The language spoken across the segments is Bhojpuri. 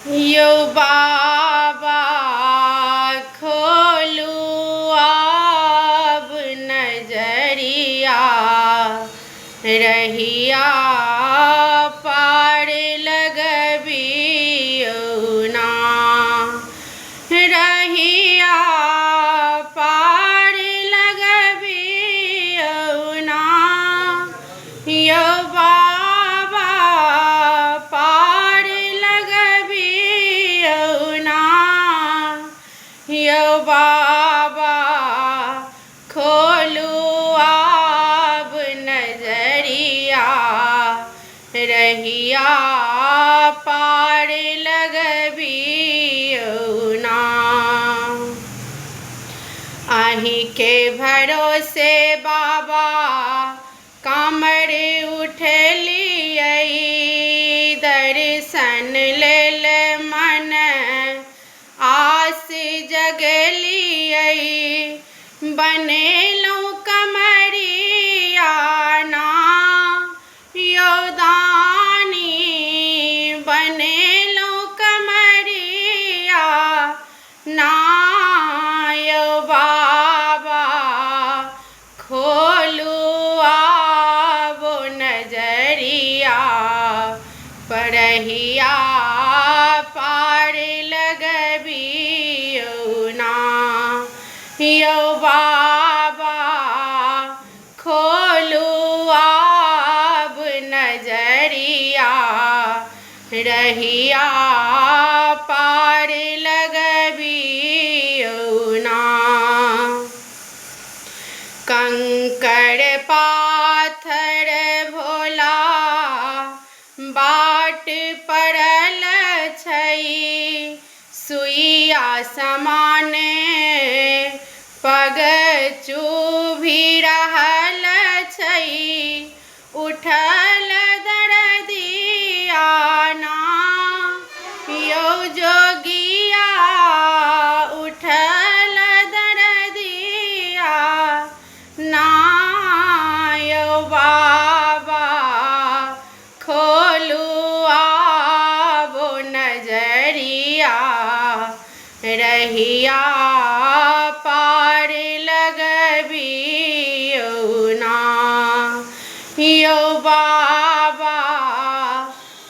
यो बाबा खोलू अब नजरिया, रहिया पार लगबियो ना, रहिया पार लगबियो ना। यो बाबा पार लगबियो ना, यो बाबा खोलू अब नजरिया, रहिया पार लगबियो ना। अहीं के भरोसे बाबा कामर उठलियै, दर्शन लेल मन आस जगलियै, बनेलहुँ कमरिया ना, यो दानी बनेलहुँ कमरिया ना। यो बाबा खोलू अब नजरिया, परहिया पार लगबियो ना। यो बाबा खोलू अब नजरिया, रहिया पार लगबियो ना। कंकड़ पाथर भोला बाट पड़ल छै, सुइया समाने पग चुभि रहल छै, उठल दर्दिया ना। यो जोगिया उठल दर्दिया ना, यो बाबा खोलू अब नजरिया, रहिया पार लगबियो ना। यो बाबा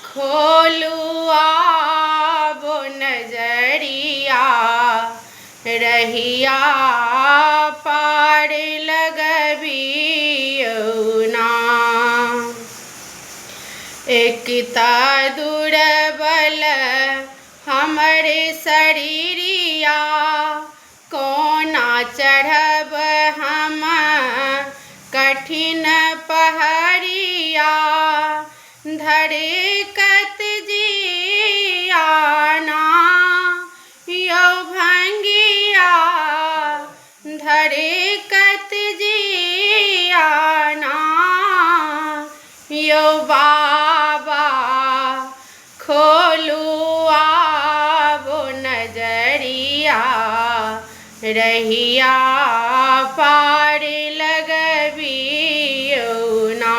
खोलू अब नजरिया, रहिया पार लगबियो ना। एक ता दुर्बल हमरे शरीरिया, कोना चढ़ब हम कठिन पहरिया, धड़कत जिया ना, यो भंगिया धड़कत जिया ना। यो बाबा खोलू अब नजरिया, रहिया पार लगबियो ना,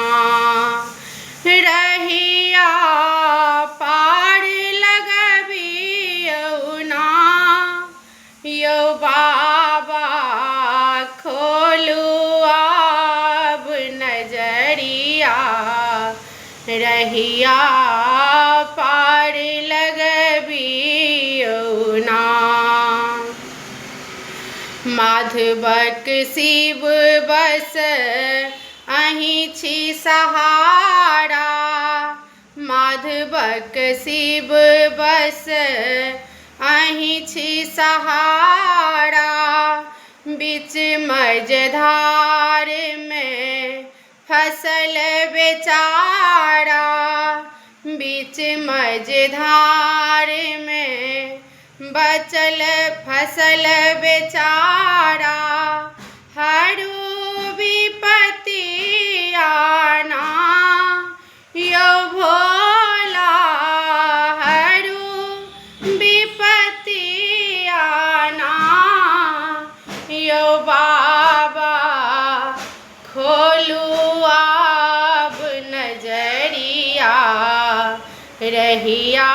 रहिया पार लगबियो ना। यो बाबा खोलू अब नजरिया, रहिया पार लगबियो ना। माधवक शिव बस अहीं छी सहारा, माधवक शिव बस अहीं छी सहारा, बीच मझधार में फसल बेचारा, बीच मझधार में बचल फसल बेचारा, हरू विपतिया ना। यो भोला हरू विपतिया ना, यो बाबा खोलू अब नजरिया, रहिया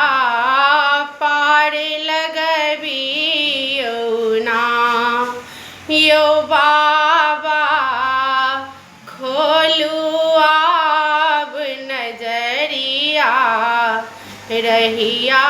यो बाबा खोलू आब नजरिया रहिया